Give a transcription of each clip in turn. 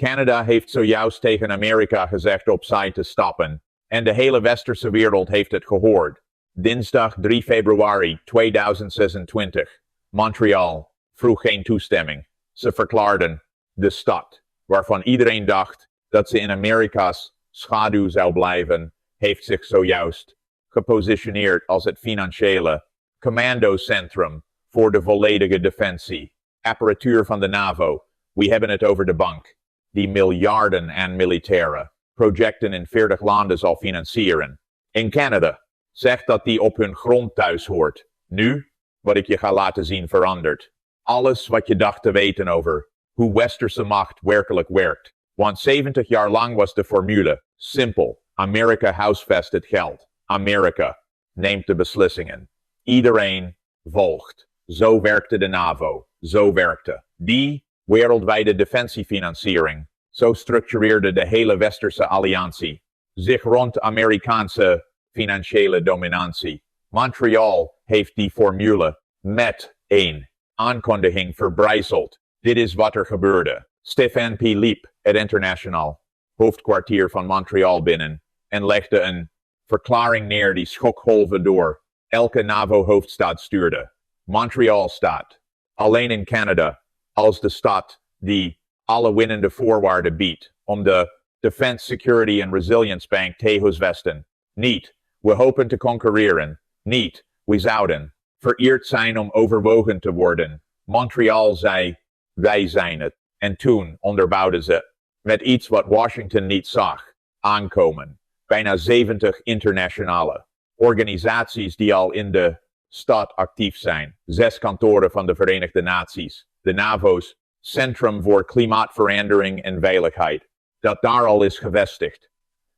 Canada heeft zojuist tegen Amerika gezegd opzij te stappen. En de hele westerse wereld heeft het gehoord. Dinsdag 3 februari 2026. Montreal vroeg geen toestemming. Ze verklaarden de stad, waarvan iedereen dacht dat ze in Amerika's schaduw zou blijven, heeft zich zojuist gepositioneerd als het financiële commandocentrum voor de volledige defensie. Apparatuur van de NAVO. We hebben het over de bank, die miljarden aan militaire projecten in 40 landen zal financieren. In Canada zegt dat die op hun grond thuis hoort. Nu, wat ik je ga laten zien, verandert. Alles wat je dacht te weten over hoe westerse macht werkelijk werkt. Want 70 jaar lang was de formule simpel. Amerika huisvest het geld. Amerika neemt de beslissingen. Iedereen volgt. Zo werkte de NAVO. Zo werkte die wereldwijde defensiefinanciering. Zo structureerde de hele westerse alliantie zich rond Amerikaanse financiële dominantie. Montreal heeft die formule met één aankondiging verbrijzeld. Dit is wat er gebeurde. Stefan P. liep het Internationale, hoofdkwartier van Montreal binnen en legde een verklaring neer die schokgolven door elke NAVO-hoofdstad stuurde. Montreal staat alleen in Canada als de stad die alle winnende voorwaarden biedt om de Defense, Security and Resilience Bank te huisvesten. Niet, we hopen te concurreren. Niet, we zouden vereerd zijn om overwogen te worden. Montreal zei, wij zijn het. En toen onderbouwden ze met iets wat Washington niet zag aankomen. Bijna 70 internationale organisaties die al in de stad actief zijn. 6 kantoren van de Verenigde Naties. De NAVO's, Centrum voor Klimaatverandering en Veiligheid, dat daar al is gevestigd.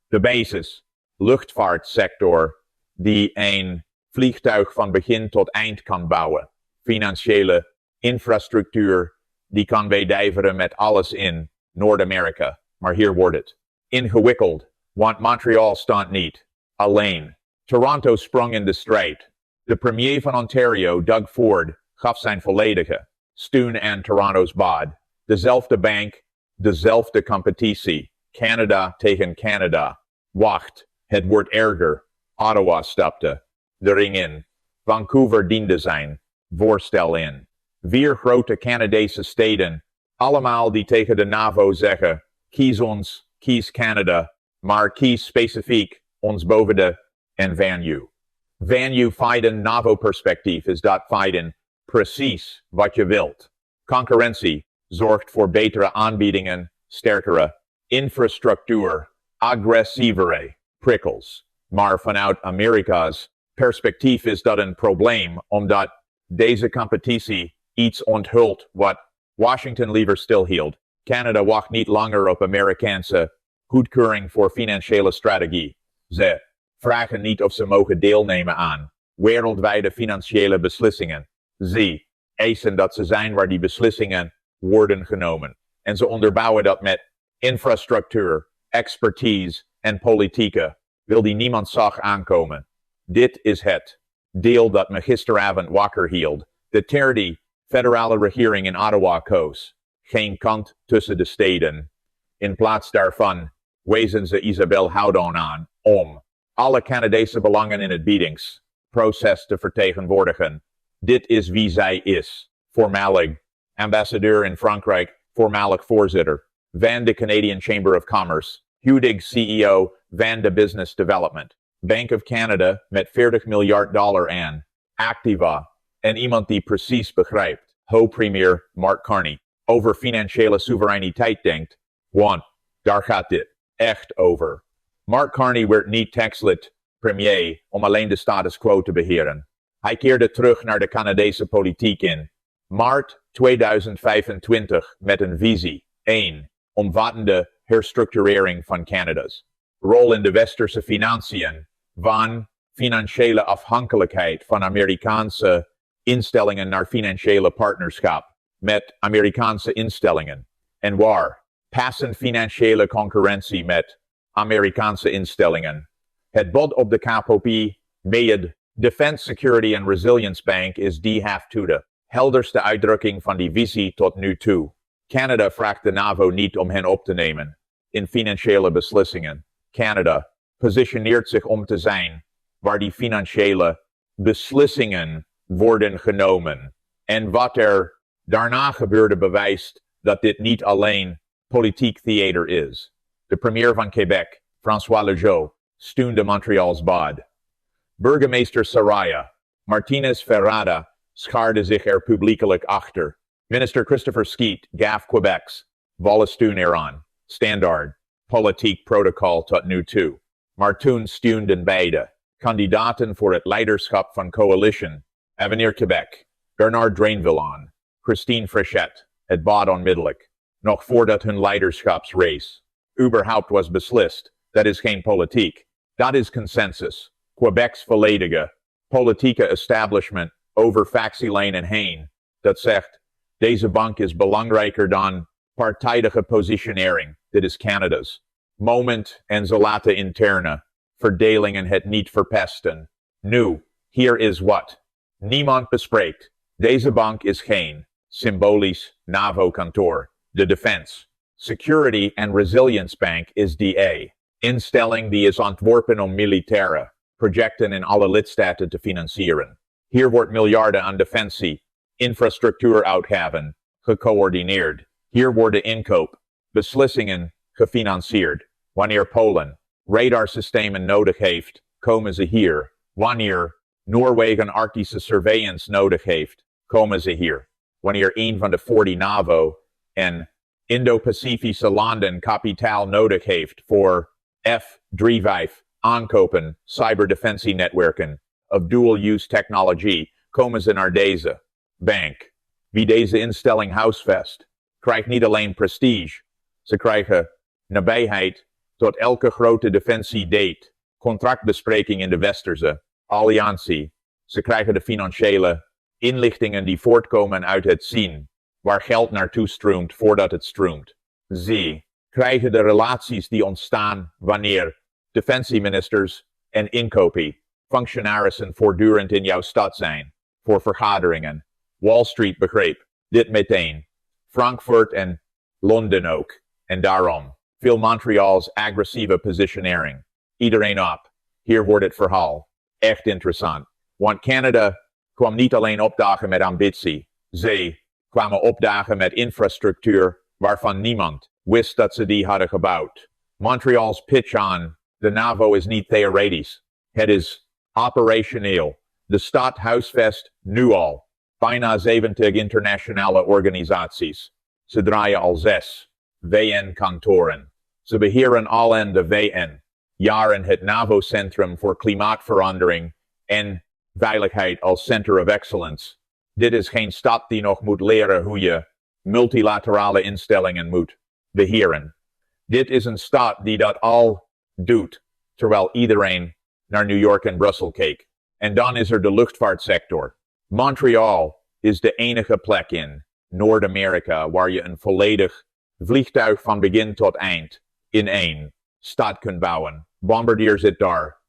De basis, luchtvaartsector, die een vliegtuig van begin tot eind kan bouwen. Financiële infrastructuur, die kan wedijveren met alles in Noord-Amerika. Maar hier wordt het ingewikkeld, want Montreal staat niet alleen. Toronto sprong in de strijd. De premier van Ontario, Doug Ford, gaf zijn volledige steun aan Toronto's bod. Dezelfde bank, dezelfde competitie. Canada tegen Canada. Wacht, het wordt erger. Ottawa stapte de ring in. Vancouver diende zijn voorstel in. 4 grote Canadese steden, allemaal die tegen de NAVO zeggen, kies ons, kies Canada, maar kies specifiek ons boven de en van u. Van u feiten NAVO-perspectief is dat feiten precies wat je wilt. Concurrentie zorgt voor betere aanbiedingen, sterkere infrastructuur, agressievere prikkels. Maar vanuit Amerika's perspectief is dat een probleem, omdat deze competitie iets onthult wat Washington liever stilhield. Canada wacht niet langer op Amerikaanse goedkeuring voor financiële strategie. Ze vragen niet of ze mogen deelnemen aan wereldwijde financiële beslissingen. Ze eisen dat ze zijn waar die beslissingen worden genomen. En ze onderbouwen dat met infrastructuur, expertise en politieke wil die niemand zag aankomen. Dit is het deel dat me gisteravond wakker hield. De derde federale regering in Ottawa koos geen kant tussen de steden. In plaats daarvan wezen ze Isabel Houdon aan om alle Canadese belangen in het biedingsproces te vertegenwoordigen. Dit is wie zij is. Voormalig ambassadeur in Frankrijk, voormalig voorzitter van de Canadian Chamber of Commerce, huidig CEO van de Business Development Bank of Canada met $40 miljard aan activa. En iemand die precies begrijpt hoe premier Mark Carney over financiële soevereiniteit denkt, want daar gaat dit echt over. Mark Carney werd niet tekslid premier om alleen de status quo te beheren. Hij keerde terug naar de Canadese politiek in maart 2025 met een visie. 1. Omvattende herstructurering van Canada's rol in de westerse financiën, van financiële afhankelijkheid van Amerikaanse instellingen naar financiële partnerschap met Amerikaanse instellingen. En waar passend financiële concurrentie met Amerikaanse instellingen. Het bod op de KPOP met Defense, Security and Resilience Bank is die de helderste uitdrukking van die visie tot nu toe. Canada vraagt de NAVO niet om hen op te nemen in financiële beslissingen. Canada positioneert zich om te zijn waar die financiële beslissingen worden genomen. En wat er daarna gebeurde bewijst dat dit niet alleen politiek theater is. De premier van Quebec, François Legault, steunde Montreals bod. Burgemeester Saraya Martinez Ferrada schaarde zich er publiekelijk achter. Minister Christopher Skeet gaf Quebec's volle steun eraan. Standaard politiek protocol tot nu toe. Maar toen steunden beide kandidaten voor het leiderschap van Coalition Avenir Quebec, Bernard Drainville aan, Christine Frechette, het bod onmiddellijk, nog voordat hun leiderschapsrace überhaupt was beslist. Dat is geen politiek. Dat is consensus. Quebec's volledige politieke establishment over factielijnen heen. Dat zegt, deze bank is belangrijker dan partijdige positionering. Dit is Canada's moment en ze laten interne verdelingen het niet verpesten. Nu, hier is wat niemand bespreekt. Deze bank is geen symbolisch NAVO-kantoor. De Defense, Security and Resilience Bank is die instelling die is ontworpen om militaire projecten in alle lidstaten te financieren. Hier wordt miljarden aan defensie, infrastructuuruitgaven gecoördineerd. Hier worden inkoop, beslissingen gefinancierd. Wanneer Polen radarsystemen nodig heeft, komen ze hier. Wanneer Noorwegen Arctische surveillance nodig heeft, komen ze hier. Wanneer een van de 40 NAVO en Indo-Pacifische landen kapitaal nodig heeft voor F-35 aankopen, cyberdefensienetwerken of dual-use technology, komen ze naar deze bank. Wie deze instelling huisvest, krijgt niet alleen prestige, ze krijgen nabijheid tot elke grote defensie-date, contractbespreking in de Westerse alliantie. Ze krijgen de financiële inlichtingen die voortkomen uit het zien waar geld naartoe stroomt voordat het stroomt. Ze krijgen de relaties die ontstaan wanneer defensieministers en inkopie functionarissen voortdurend in jouw stad zijn voor vergaderingen. Wall Street begreep dit meteen. Frankfurt en Londen ook. En daarom veel Montreal's agressieve positionering. Iedereen op. Hier wordt het verhaal echt interessant. Want Canada kwam niet alleen opdagen met ambitie. Ze kwamen opdagen met infrastructuur waarvan niemand wist dat ze die hadden gebouwd. Montreal's pitch aan de NAVO is niet theoretisch. Het is operationeel. De stad huisvest nu al bijna 70 internationale organisaties. Ze draaien al 6 VN-kantoren. Ze beheren al en de VN jaren het NAVO-centrum voor klimaatverandering en veiligheid als Center of Excellence. Dit is geen stad die nog moet leren hoe je multilaterale instellingen moet beheren. Dit is een stad die dat al doet, terwijl iedereen naar New York en Brussel keek. En dan is er de luchtvaartsector. Montreal is de enige plek in Noord-Amerika waar je een volledig vliegtuig van begin tot eind in één stad kunt bouwen. Bombardier zit daar.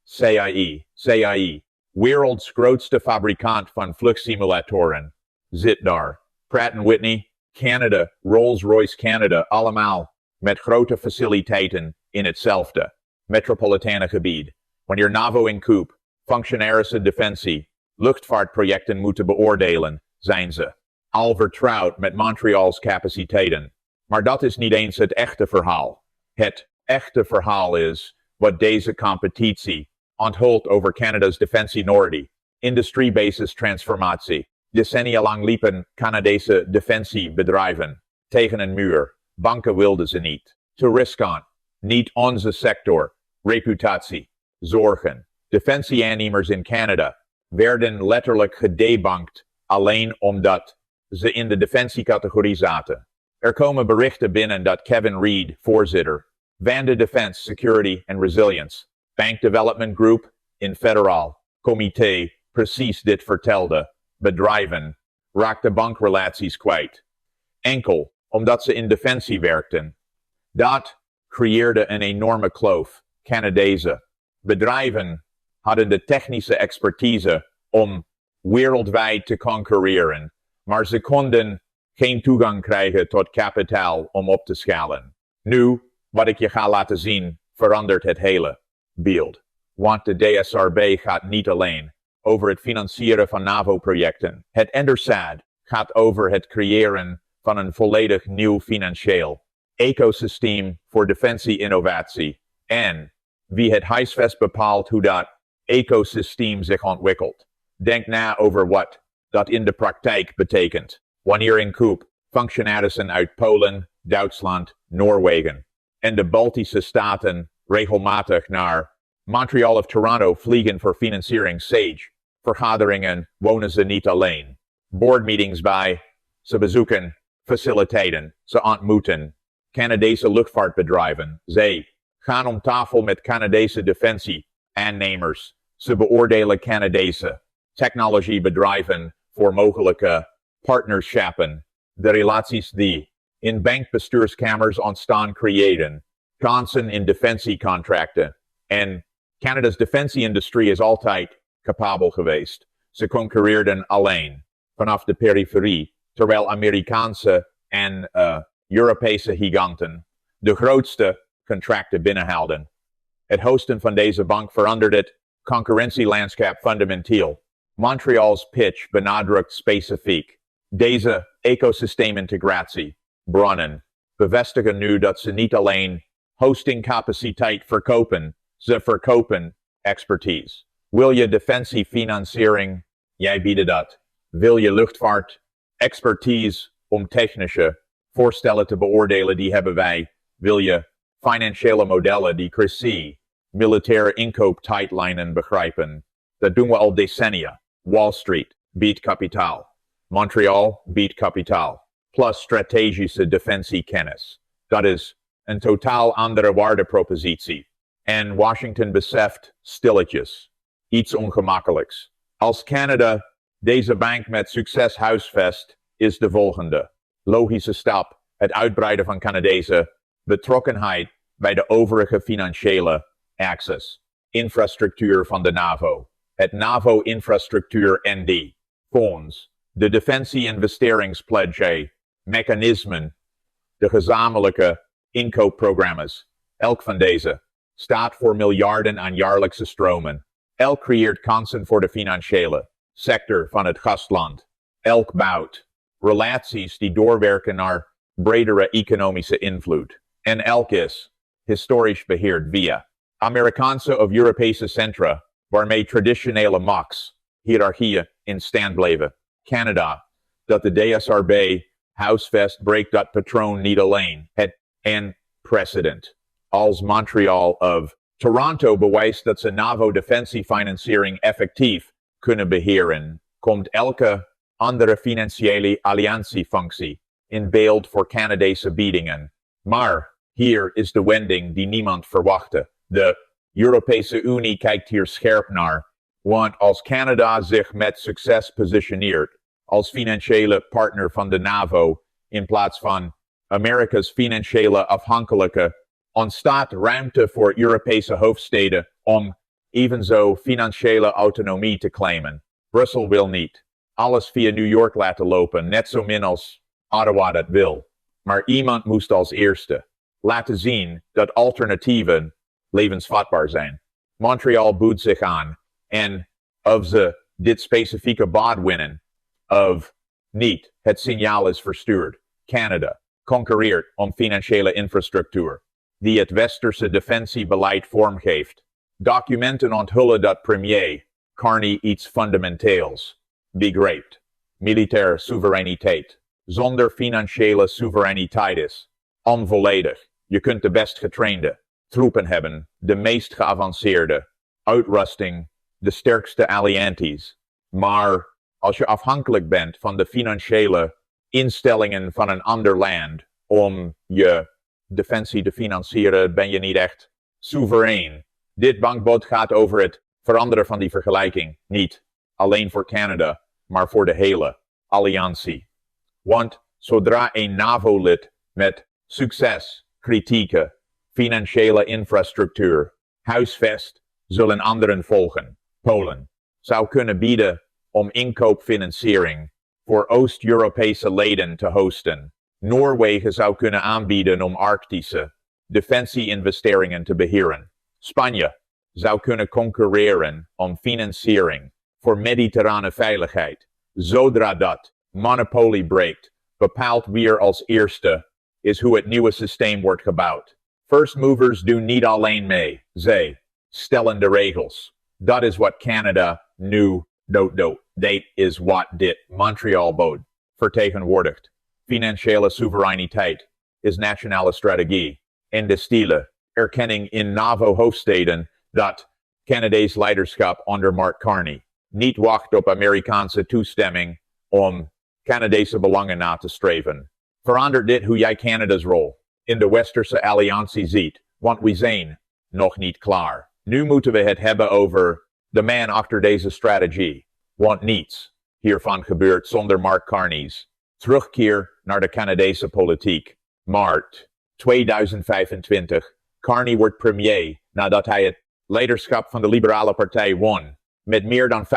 CAE, werelds grootste fabrikant van vluchtsimulatoren, zit daar. Pratt & Whitney, Canada, Rolls-Royce Canada, allemaal met grote faciliteiten in hetzelfde metropolitane gebied. Wanneer NAVO inkoop, functionarissen defensie, luchtvaartprojecten moeten beoordelen, zijn ze al vertrouwd met Montreal's capaciteiten. Maar dat is niet eens het echte verhaal. Het echte verhaal is wat deze competitie onthult over Canada's defensie-nordy, industrie-basis transformatie. Decennia lang liepen Canadese defensiebedrijven tegen een muur. Banken wilden ze niet. Te riskant. Niet onze sector. Reputatie. Zorgen. Defensie-aannemers in Canada werden letterlijk gedebankt alleen omdat ze in de defensiecategorie zaten. Er komen berichten binnen dat Kevin Reed, voorzitter van de Defense, Security and Resilience Bank Development Group in federaal comité, precies dit vertelde. Bedrijven raakten bankrelaties kwijt. Enkel omdat ze in defensie werkten. Dat creëerde een enorme kloof. Canadese bedrijven hadden de technische expertise om wereldwijd te concurreren, maar ze konden geen toegang krijgen tot kapitaal om op te schalen. Nu, wat ik je ga laten zien, verandert het hele beeld. Want de DSRB gaat niet alleen over het financieren van NAVO-projecten. Het NAVO gaat over het creëren van een volledig nieuw financieel ecosysteem voor defensie-innovatie. En wie het huisvest bepaalt hoe dat ecosysteem zich ontwikkelt. Denk na over wat dat in de praktijk betekent. Wanneer in Koop functionarissen uit Polen, Duitsland, Noorwegen en de Baltische Staten regelmatig naar Montreal of Toronto vliegen voor financiering SAGE. Vergaderingen wonen ze niet alleen. Boardmeetings bij, ze bezoeken faciliteiten, ze ontmoeten Canadese luchtvaartbedrijven. Zij gaan om tafel met Canadese defensie-aannemers. Ze beoordelen Canadese technologiebedrijven voor mogelijke partnerschappen. De relaties die in bankbestuurskamers ontstaan creëren kansen in defensiecontracten. En Canada's defensieindustrie is altijd capabel geweest. Ze concurreerden alleen vanaf de periferie, terwijl Amerikaanse en Europese giganten de grootste contracten binnenhaalden. Het hosten van deze bank verandert het concurrentielandschap fundamenteel. Montreal's pitch benadrukt specifiek deze ecosysteemintegratie. Bronnen bevestigen nu dat ze niet alleen hostingcapaciteit verkopen, ze verkopen expertise. Wil je defensiefinanciering? Jij biedt dat. Wil je luchtvaart? Expertise om technische voorstellen te beoordelen, die hebben wij. Wil je financiële modellen die precies militaire inkooptijdlijnen begrijpen? Dat doen we al decennia. Wall Street biedt kapitaal. Montreal biedt kapitaal. Plus strategische defensiekennis. Dat is een totaal andere waardepropositie. En Washington beseft stilletjes iets ongemakkelijks. Als Canada deze bank met succes huisvest, is de volgende logische stap het uitbreiden van Canadese betrokkenheid bij de overige financiële access. Infrastructuur van de NAVO. Het NAVO-infrastructuur ND. Fonds. De defensie-investeringspledge. Mechanismen. De gezamenlijke inkoopprogramma's. Elk van deze staat voor miljarden aan jaarlijkse stromen. Elk creëert kansen voor de financiële sector van het gastland. Elk bouwt relaties die doorwerken naar bredere economische invloed. En elk is historisch beheerd via Amerikaanse of Europese centra, waarmee traditionele machtshierarchieën in stand bleven. Canada, dat de DSRB huisvest, breekt dat patroon niet alleen. Het en precedent. Als Montreal of Toronto bewijst dat ze NAVO-defensiefinanciering effectief kunnen beheren, komt elke andere financiële alliantiefunctie in beeld voor Canadese biedingen. Maar hier is de wending die niemand verwachtte. De Europese Unie kijkt hier scherp naar, want als Canada zich met succes positioneert als financiële partner van de NAVO in plaats van Amerika's financiële afhankelijke, ontstaat ruimte voor Europese hoofdsteden om evenzo financiële autonomie te claimen. Brussel wil niet alles via New York laten lopen, net zo min als Ottawa dat wil. Maar iemand moest als eerste laten zien dat alternatieven levensvatbaar zijn. Montreal boet zich aan en of ze dit specifieke bod winnen of niet, het signaal is verstuurd. Canada concurreert om financiële infrastructuur die het westerse defensiebeleid vormgeeft. Documenten onthullen dat premier Carney iets fundamenteels begrijpt. Militaire soevereiniteit zonder financiële soevereiniteit is onvolledig. Je kunt de best getrainde troepen hebben, de meest geavanceerde uitrusting, de sterkste allianties. Maar als je afhankelijk bent van de financiële instellingen van een ander land om je defensie te financieren, ben je niet echt soeverein. Dit bankbod gaat over het veranderen van die vergelijking. Niet alleen voor Canada, maar voor de hele alliantie. Want zodra een NAVO-lid met succes kritieke financiële infrastructuur huisvest, zullen anderen volgen. Polen zou kunnen bieden om inkoopfinanciering voor Oost-Europese leden te hosten. Noorwegen zou kunnen aanbieden om Arctische defensie-investeringen te beheren. Spanje zou kunnen concurreren om financiering voor mediterrane veiligheid. Zodra dat monopolie breekt, bepaalt wie er als eerste is hoe het nieuwe systeem wordt gebouwd. First movers doen niet alleen mee, zij stellen de regels. Dat is wat Canada nu doet. Dit is wat dit Montreal bood vertegenwoordigt. Financiële soevereiniteit is nationale strategie. In de stile erkenning in NAVO-hoofdsteden dat Canadees leiderschap onder Mark Carney niet wacht op Amerikaanse toestemming om Canadese belangen na te streven. Verandert dit hoe jij Canada's rol in de Westerse alliantie ziet, want we zijn nog niet klaar. Nu moeten we het hebben over de man achter deze strategie, want niets hiervan gebeurt zonder Mark Carney's terugkeer naar de Canadese politiek. Maart 2025. Carney wordt premier nadat hij het leiderschap van de Liberale Partij won. Met meer dan 85%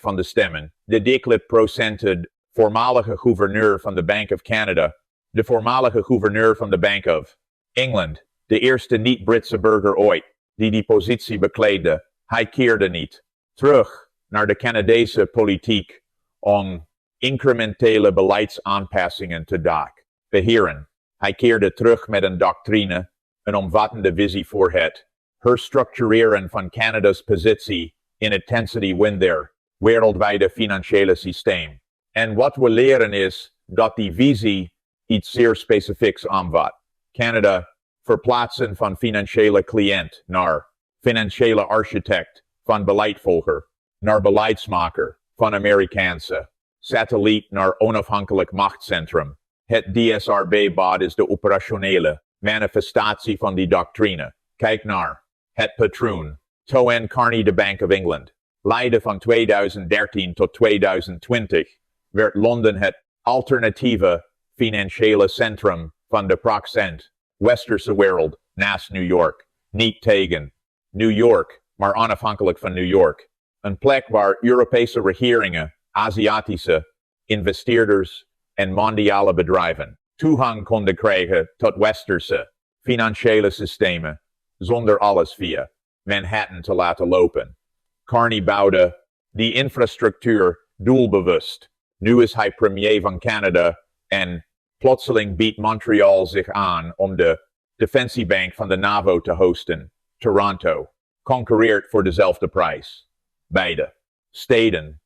van de stemmen. De declared procenten voormalige gouverneur van de Bank of Canada. De voormalige gouverneur van de Bank of England. De eerste niet-Britse burger ooit die die positie bekleedde. Hij keerde niet terug naar de Canadese politiek om incrementele beleidsaanpassingen te beheren. Hij keerde terug met een doctrine, een omvattende visie voor het herstructureren van Canada's positie in het tensity winder wereldwijde financiële systeem. En wat we leren is dat die visie iets zeer specifieks aanvat. Canada verplaatsen van financiële cliënt naar financiële architect, van beleidvolger naar beleidsmaker, van Amerikaanse satelliet naar onafhankelijk machtscentrum. Het DSRB-bad is de operationele manifestatie van die doctrine. Kijk naar het patroon. Toen Carney de Bank of England leidde van 2013 tot 2020, werd Londen het alternatieve financiële centrum van de procent Westerse wereld naast New York. Niet tegen New York, maar onafhankelijk van New York. Een plek waar Europese regeringen, Aziatische investeerders en mondiale bedrijven toegang konden krijgen tot Westerse financiële systemen, zonder alles via Manhattan te laten lopen. Carney bouwde die infrastructuur doelbewust. Nu is hij premier van Canada en plotseling biedt Montreal zich aan om de Defensiebank van de NAVO te hosten. Toronto concurreert voor dezelfde prijs. Beide steden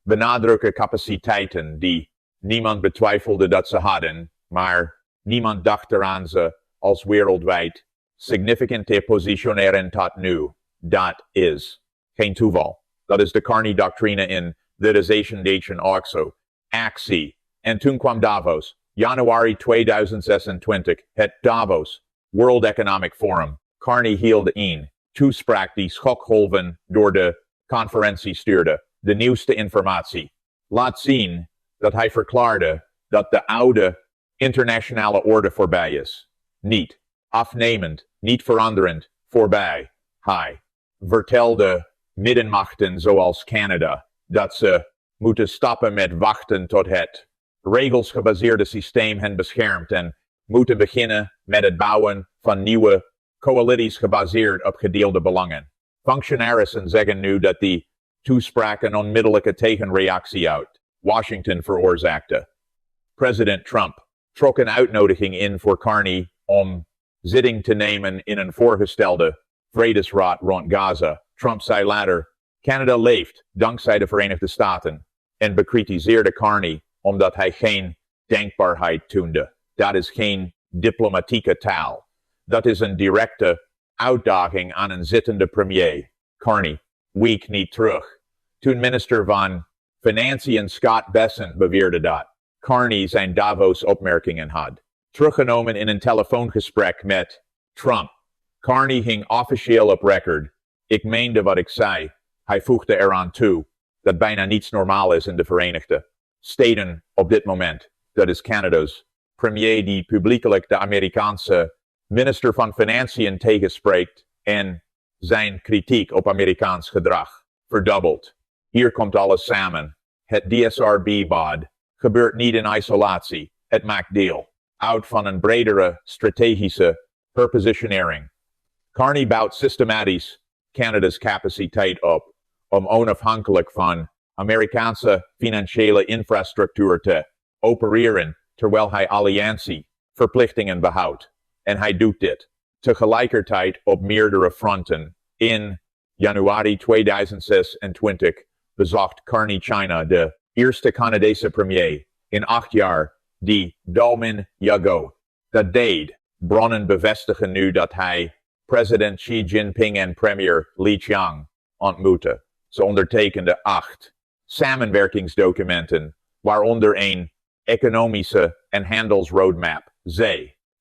benadrukken capaciteiten die niemand betwijfelde dat ze hadden, maar niemand dacht eraan ze als wereldwijd significant te positioneren tot nu. Dat is geen toeval. Dat is de Carney-doctrine in Litigation also. Actie. En toen kwam Davos. Januari 2026. Het Davos World Economic Forum. Carney hield een toespraak die schokgolven door de conferentie stuurde. De nieuwste informatie laat zien dat hij verklaarde dat de oude internationale orde voorbij is. Niet afnemend, niet veranderend, voorbij. Hij vertelde middenmachten zoals Canada dat ze moeten stoppen met wachten tot het regelsgebaseerde systeem hen beschermt en moeten beginnen met het bouwen van nieuwe coalities gebaseerd op gedeelde belangen. Functionarissen zeggen nu dat die toespraak een onmiddellijke tegenreactie uit Washington veroorzaakte. President Trump trok een uitnodiging in voor Carney om zitting te nemen in een voorgestelde vredesraad rond Gaza. Trump zei later, Canada leeft dankzij de Verenigde Staten en bekritiseerde Carney omdat hij geen denkbaarheid toonde. Dat is geen diplomatieke taal. Dat is een directe uitdaging aan een zittende premier. Carney week niet terug. Toen minister van Financiën Scott Bessent beweerde dat Carney zijn Davos-opmerkingen had teruggenomen in een telefoongesprek met Trump. Carney ging officieel op record. Ik meende wat ik zei. Hij voegde eraan toe dat bijna niets normaal is in de Verenigde Staten op dit moment. Dat is Canada's premier die publiekelijk de Amerikaanse minister van Financiën tegenspreekt en zijn kritiek op Amerikaans gedrag verdubbelt. Hier komt alles samen. het DSRB-bod, gebeurt niet in isolatie. Het maakt deel uit van een bredere strategische herpositionering. Carney bouwt systematisch Canada's capaciteit op om onafhankelijk van Amerikaanse financiële infrastructuur te opereren, terwijl hij alliantie-verplichtingen behoudt. En hij doet dit tegelijkertijd op meerdere fronten. In januari 2026 bezocht Carney China, de eerste Canadese premier in 8 jaar die Dalmin Yago. Dat deed. Bronnen bevestigen nu dat hij president Xi Jinping en premier Li Qiang ontmoette. Ze ondertekenden 8 samenwerkingsdocumenten, waaronder een economische en handelsroadmap.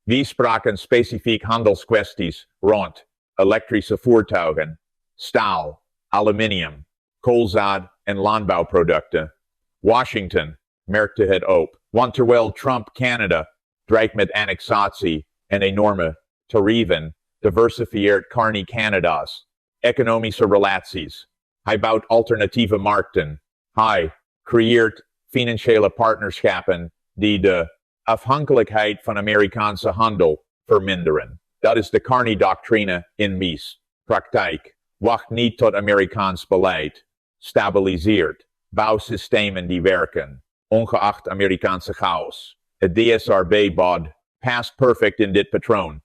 Wie spraken specifiek handelskwesties rond elektrische voertuigen, staal, aluminium, koolzaad en landbouwproducten. Washington merkte het op, want terwijl Trump Canada dreigt met annexatie en enorme tarieven, diversifieert Carney Canada's economische relaties. Hij bouwt alternatieve markten. Hij creëert financiële partnerschappen die de afhankelijkheid van Amerikaanse handel verminderen. Dat is de Carney-doctrine in praktijk. Wacht niet tot Amerikaans beleid stabiliseert. Bouw systemen die werken, ongeacht Amerikaanse chaos. Het DSRB-bod past perfect in dit patroon.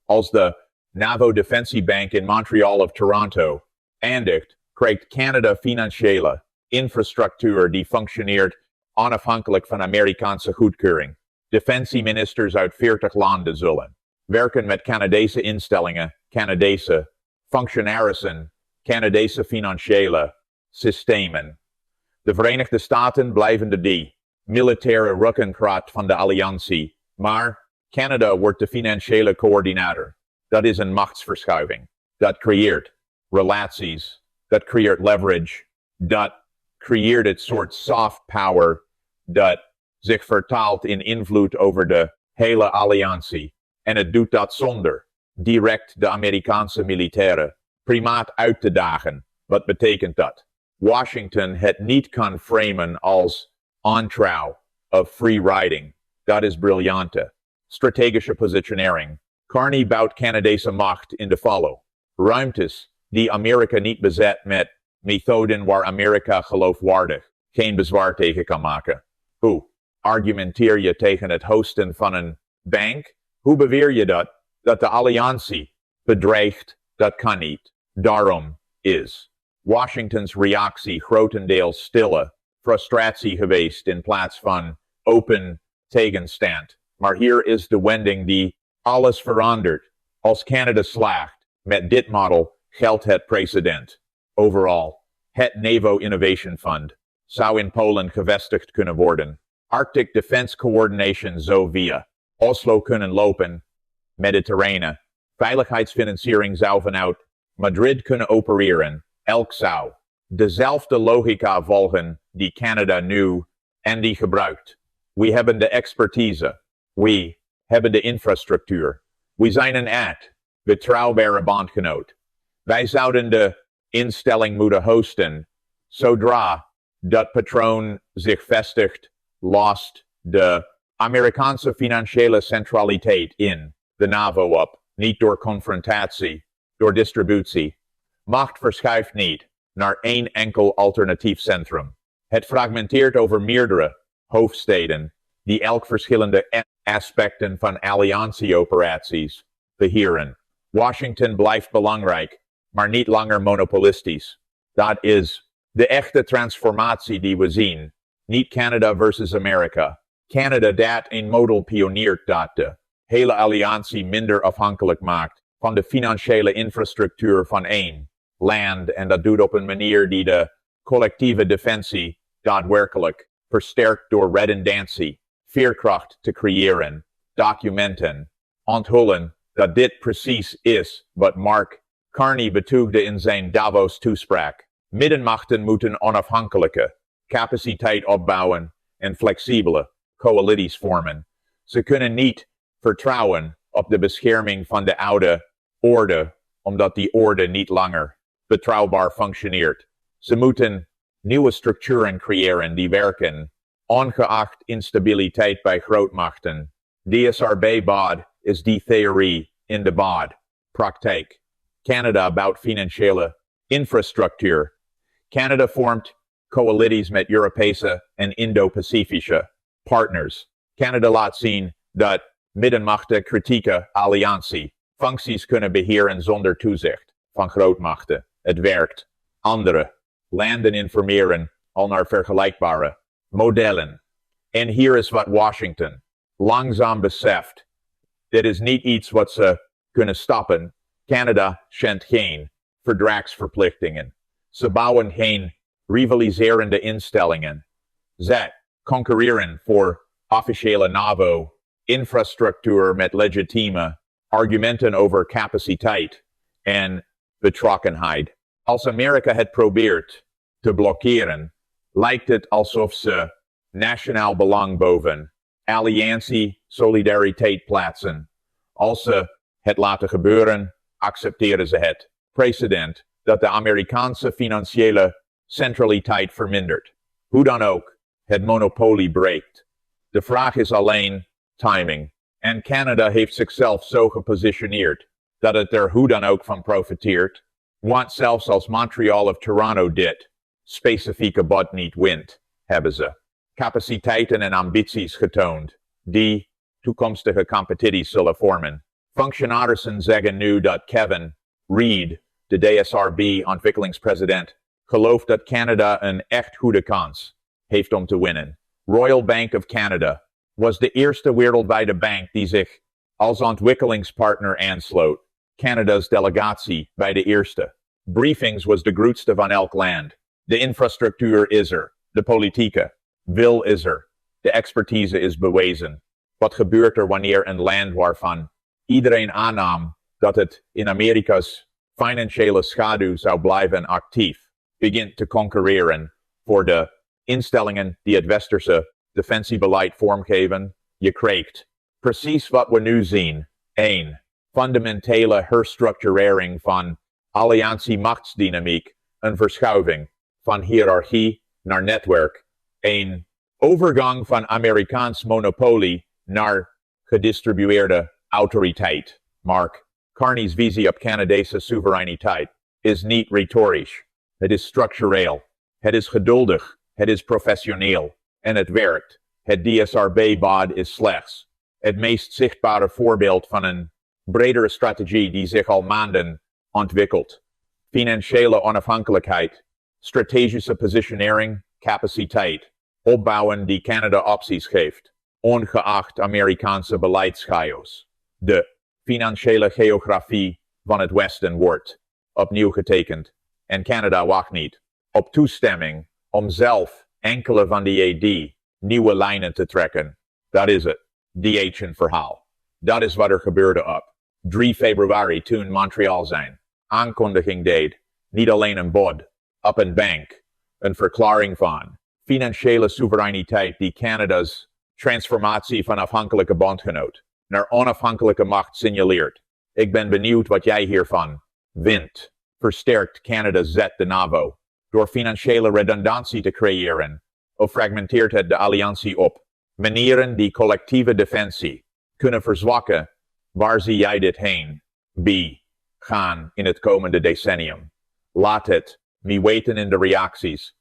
Als de NAVO-defensiebank in Montreal of Toronto eindigt, krijgt Canada financiële infrastructuur die functioneert onafhankelijk van Amerikaanse goedkeuring. Defensieministers uit 40 landen zullen werken met Canadese instellingen, Canadese functionarissen, Canadese financiële systemen. De Verenigde Staten blijven de militaire ruggengraat van de alliantie, maar Canada wordt de financiële coördinator. Dat is een machtsverschuiving. Dat creëert relaties. Dat creëert leverage. Dat creëert het soort soft power dat zich vertaalt in invloed over de hele alliantie. En het doet dat zonder direct de Amerikaanse militaire primaat uit te dagen. Wat betekent dat? Washington het niet kan framen als ontrouw of free riding. Dat is briljante strategische positionering. Carney bouwt Canadese macht in de ruimtes die Amerika niet bezet met methoden waar Amerika geloofwaardig geen bezwaar tegen kan maken. Hoe argumenteer je tegen het hosten van een bank? Hoe beweer je dat? Dat de alliantie bedreigt? Dat kan niet. Daarom is Washingtons reactie grotendeels stille frustratie geweest in plaats van open tegenstand. Maar hier is de wending die alles verandert. Als Canada slaagt met dit model geldt het precedent. Overal, het NAVO Innovation Fund zou in Polen gevestigd kunnen worden. Arctic Defense Coordination zou via Oslo kunnen lopen. Mediterrane veiligheidsfinanciering zou vanuit Madrid kunnen opereren. Elk zou dezelfde logica volgen die Canada nu en die gebruikt. We hebben de expertise. We hebben de infrastructuur. We zijn een betrouwbare bondgenoot. Wij zouden de instelling moeten hosten. Zodra dat patroon zich vestigt, lost de Amerikaanse financiële centraliteit in de NAVO op. Niet door confrontatie, door distributie. Macht verschuift niet naar één enkel alternatief centrum. Het fragmenteert over meerdere hoofdsteden die elk verschillende aspecten van alliantieoperaties beheren. Washington blijft belangrijk, maar niet langer monopolistisch. Dat is de echte transformatie die we zien. Niet Canada versus Amerika. Canada dat een model pioniert dat de hele alliantie minder afhankelijk maakt van de financiële infrastructuur van één land en dat doet op een manier die de collectieve defensie daadwerkelijk versterkt door redundantie, veerkracht te creëren, documenten, onthullen dat dit precies is wat Mark Carney betuigde in zijn Davos toespraak. Middenmachten moeten onafhankelijke capaciteit opbouwen en flexibele coalities vormen. Ze kunnen niet vertrouwen op de bescherming van de oude orde, omdat die orde niet langer betrouwbaar functioneert. Ze moeten nieuwe structuren creëren die werken, ongeacht instabiliteit bij grootmachten. DSRB-bod is die theorie in de bod. Praktijk. Canada bouwt financiële infrastructuur. Canada vormt coalities met Europese en Indo-Pacifische partners. Canada laat zien dat middenmachten kritieke alliantie functies kunnen beheren zonder toezicht van grootmachten. Het werkt. Andere landen informeren al naar vergelijkbare modellen. En hier is wat Washington langzaam beseft. Dit is niet iets wat ze kunnen stoppen. Canada schendt geen verdragsverplichtingen. Ze bouwen geen rivaliserende instellingen. Ze concurreren voor officiële NAVO-infrastructuur met legitieme argumenten over capaciteit en betrokkenheid. Als Amerika het probeert te blokkeren, lijkt het alsof ze nationaal belang boven alliantie solidariteit plaatsen. Als ze het laten gebeuren, accepteren ze het precedent dat de Amerikaanse financiële centraliteit vermindert. Hoe dan ook, het monopolie breekt. De vraag is alleen timing. En Canada heeft zichzelf zo gepositioneerd dat het er hoe dan ook van profiteert. Want zelfs als Montreal of Toronto dit specifieke bod niet wint, hebben ze capaciteiten en ambities getoond die toekomstige competities zullen vormen. Functionarissen zeggen nu dat Kevin Reed, de DSRB-ontwikkelingspresident, gelooft dat Canada een echt goede kans heeft om te winnen. Royal Bank of Canada was de eerste wereldwijde bank die zich als ontwikkelingspartner aansloot. Canada's delegatie bij de eerste briefings was de grootste van elk land. De infrastructuur is er, de politieke wil is er, de expertise is bewezen. Wat gebeurt er wanneer een land waarvan iedereen aannam dat het in Amerika's financiële schaduw zou blijven actief, begint te concurreren voor de instellingen die het westerse defensiebeleid vormgeven? Je krijgt precies wat we nu zien. 1. Fundamentele herstructurering van alliantie-machtsdynamiek, een verschuiving van hiërarchie naar netwerk. 1. Overgang van Amerikaans monopolie naar gedistribueerde autoriteit. Mark Carney's visie op Canadese soevereiniteit is niet retorisch. Het is structureel. Het is geduldig. Het is professioneel. En het werkt. Het DSRB-bod is slechts het meest zichtbare voorbeeld van een bredere strategie die zich al maanden ontwikkelt. Financiële onafhankelijkheid, strategische positionering, capaciteit, opbouwen die Canada opties geeft, ongeacht Amerikaanse beleidschaos. De financiële geografie van het Westen wordt opnieuw getekend en Canada wacht niet op toestemming om zelf enkele van die nieuwe lijnen te trekken. Dat is het. DH verhaal. Dat is wat er gebeurde op 3 februari toen Montreal zijn aankondiging deed. Niet alleen een bod op een bank. Een verklaring van financiële soevereiniteit die Canada's transformatie van afhankelijke bondgenoot naar onafhankelijke macht signaleert. Ik ben benieuwd wat jij hiervan vindt. Versterkt Canada zet de NAVO door financiële redundantie te creëren, of fragmenteert het de alliantie op manieren die collectieve defensie kunnen verzwakken? Waar zie jij dit heen gaan in het komende decennium? Laat het me weten in de reacties.